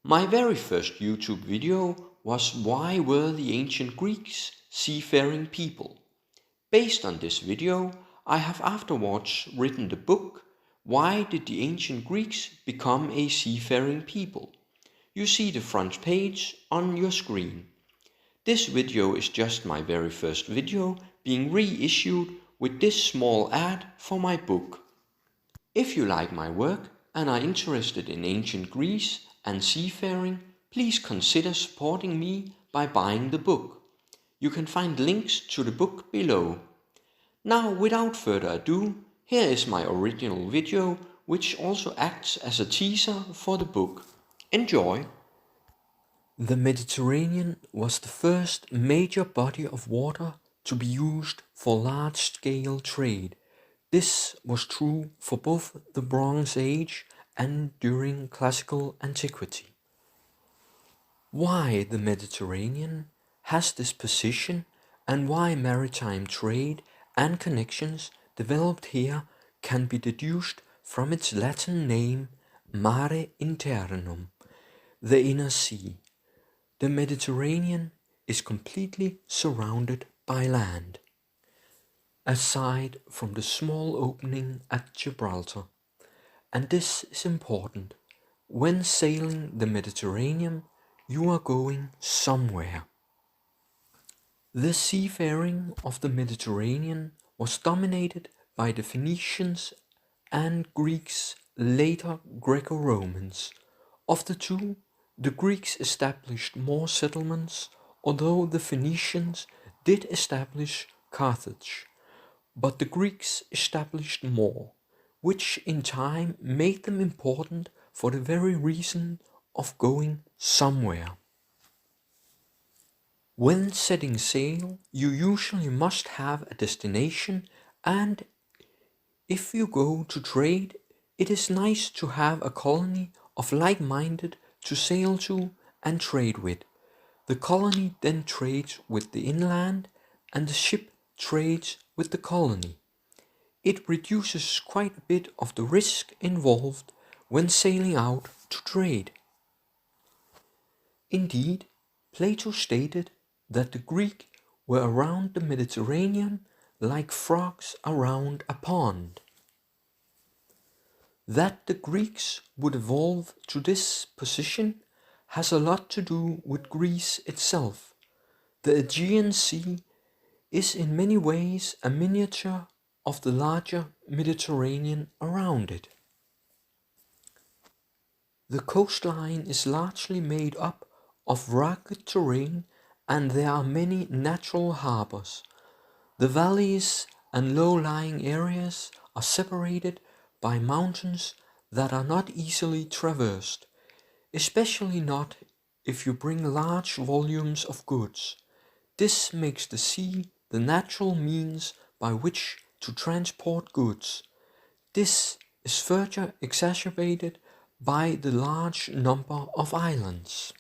My very first YouTube video was Why Were the Ancient Greeks Seafaring People? Based on this video, I have afterwards written the book Why Did the Ancient Greeks Become a Seafaring People? You see the front page on your screen. This video is just my very first video being reissued with this small ad for my book. If you like my work and are interested in ancient Greece and seafaring, please consider supporting me by buying the book. You can find links to the book below. Now, without further ado, here is my original video, which also acts as a teaser for the book. Enjoy! The Mediterranean was the first major body of water to be used for large-scale trade. This was true for both the Bronze Age and during classical antiquity. Why the Mediterranean has this position and why maritime trade and connections developed here can be deduced from its Latin name Mare Internum, the inner sea. The Mediterranean is completely surrounded by land, aside from the small opening at Gibraltar. And this is important. When sailing the Mediterranean, you are going somewhere. The seafaring of the Mediterranean was dominated by the Phoenicians and Greeks, later Greco-Romans. Of the two, the Greeks established more settlements, although the Phoenicians did establish Carthage. But the Greeks established more, which in time made them important for the very reason of going somewhere. When setting sail, you usually must have a destination, and if you go to trade, it is nice to have a colony of like-minded to sail to and trade with. The colony then trades with the inland, and the ship trades with the colony. It reduces quite a bit of the risk involved when sailing out to trade. Indeed, Plato stated that the Greeks were around the Mediterranean like frogs around a pond. That the Greeks would evolve to this position has a lot to do with Greece itself. The Aegean Sea is in many ways a miniature of the larger Mediterranean around it. The coastline is largely made up of rugged terrain and there are many natural harbors. The valleys and low-lying areas are separated by mountains that are not easily traversed, especially not if you bring large volumes of goods. This makes the sea the natural means by which to transport goods. This is further exacerbated by the large number of islands.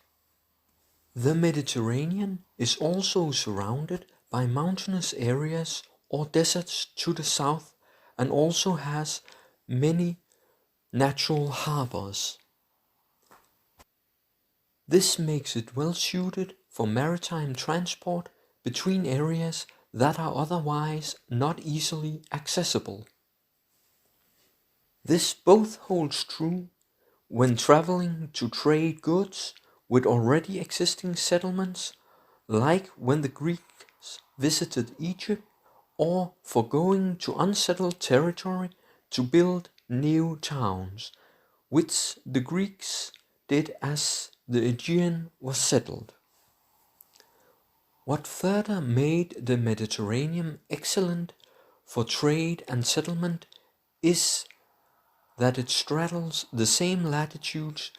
The Mediterranean is also surrounded by mountainous areas or deserts to the south and also has many natural harbors. This makes it well suited for maritime transport between areas that are otherwise not easily accessible. This both holds true when traveling to trade goods with already existing settlements, like when the Greeks visited Egypt, or for going to unsettled territory to build new towns, which the Greeks did as the Aegean was settled. What further made the Mediterranean excellent for trade and settlement is that it straddles the same latitudes,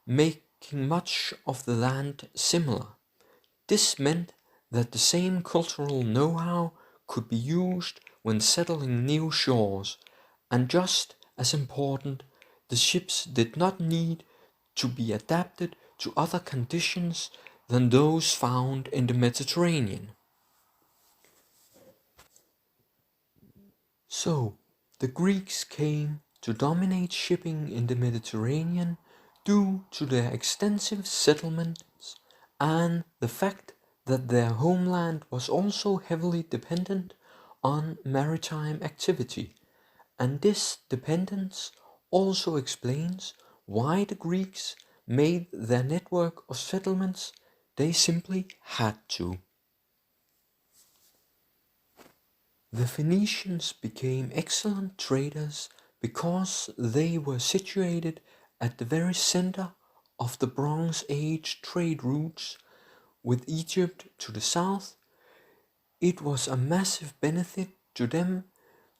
making much of the land similar. This meant that the same cultural know-how could be used when settling new shores, and just as important, the ships did not need to be adapted to other conditions than those found in the Mediterranean. So, the Greeks came to dominate shipping in the Mediterranean due to their extensive settlements and the fact that their homeland was also heavily dependent on maritime activity, and this dependence also explains why the Greeks made their network of settlements. They simply had to. The Phoenicians became excellent traders because they were situated at the very center of the Bronze Age trade routes with Egypt to the south. It was a massive benefit to them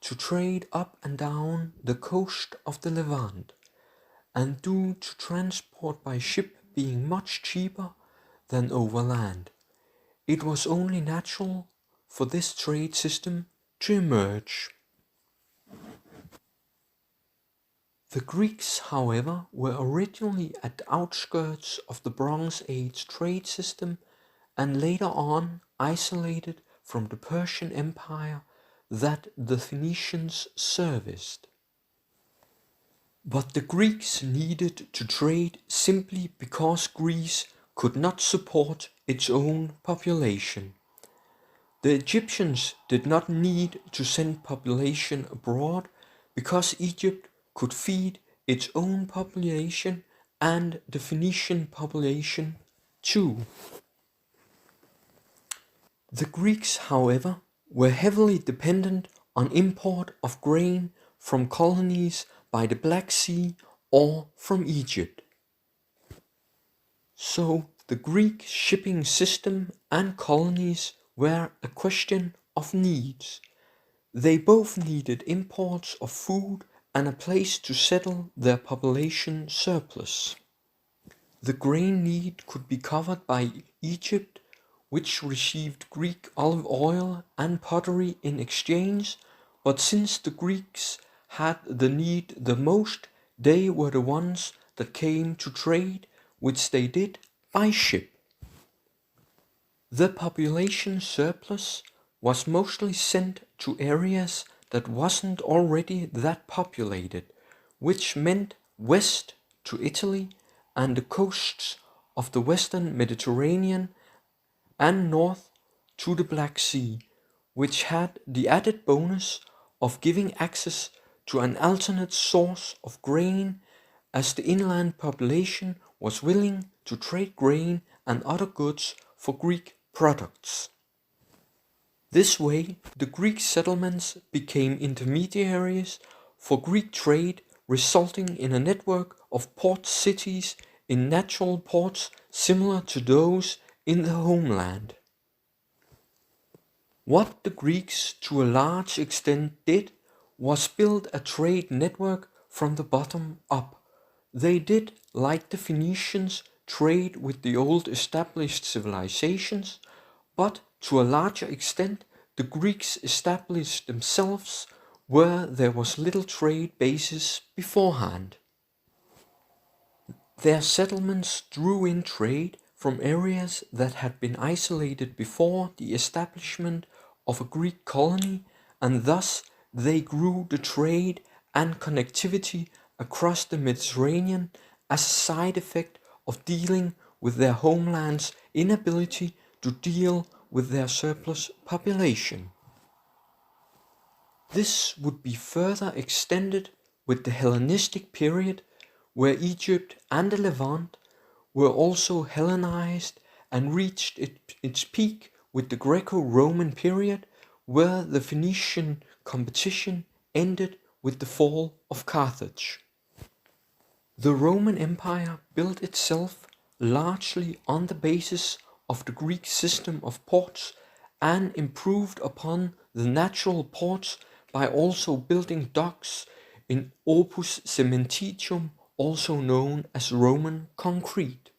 to trade up and down the coast of the Levant, and due to transport by ship being much cheaper than over land, it was only natural for this trade system to emerge. The Greeks, however, were originally at the outskirts of the Bronze Age trade system and later on isolated from the Persian Empire that the Phoenicians serviced. But the Greeks needed to trade simply because Greece could not support its own population. The Egyptians did not need to send population abroad because Egypt could feed its own population and the Phoenician population too. The Greeks, however, were heavily dependent on import of grain from colonies by the Black Sea or from Egypt. So the Greek shipping system and colonies were a question of needs. They both needed imports of food and a place to settle their population surplus. The grain need could be covered by Egypt, which received Greek olive oil and pottery in exchange, but since the Greeks had the need the most, they were the ones that came to trade, which they did by ship. The population surplus was mostly sent to areas that wasn't already that populated, which meant west to Italy and the coasts of the western Mediterranean, and north to the Black Sea, which had the added bonus of giving access to an alternate source of grain, as the inland population was willing to trade grain and other goods for Greek products. This way, the Greek settlements became intermediaries for Greek trade, resulting in a network of port cities in natural ports similar to those in the homeland. What the Greeks to a large extent did was build a trade network from the bottom up. They did, like the Phoenicians, trade with the old established civilizations, but to a larger extent the Greeks established themselves where there was little trade basis beforehand. Their settlements drew in trade from areas that had been isolated before the establishment of a Greek colony, and thus they grew the trade and connectivity across the Mediterranean as a side effect of dealing with their homeland's inability to deal with their surplus population. This would be further extended with the Hellenistic period, where Egypt and the Levant were also Hellenized, and reached its peak with the Greco-Roman period, where the Phoenician competition ended with the fall of Carthage. The Roman Empire built itself largely on the basis of the Greek system of ports and improved upon the natural ports by also building docks in opus cementitium, also known as Roman concrete.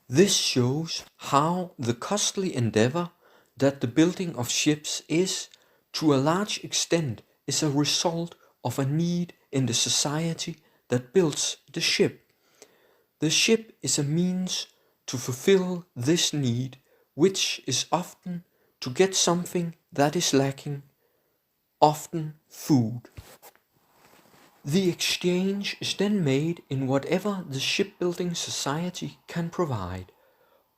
This shows how the costly endeavor that the building of ships is, to a large extent, is a result of a need in the society that builds the ship. The ship is a means to fulfill this need, which is often to get something that is lacking, often food. The exchange is then made in whatever the shipbuilding society can provide,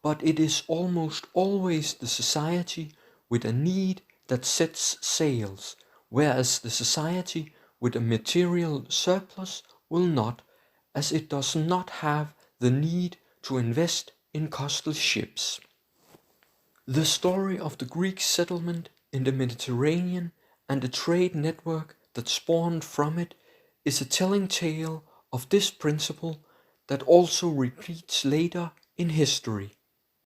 but it is almost always the society with a need that sets sails, whereas the society with a material surplus will not, as it does not have the need to invest in costly ships. The story of the Greek settlement in the Mediterranean and the trade network that spawned from it is a telling tale of this principle that also repeats later in history.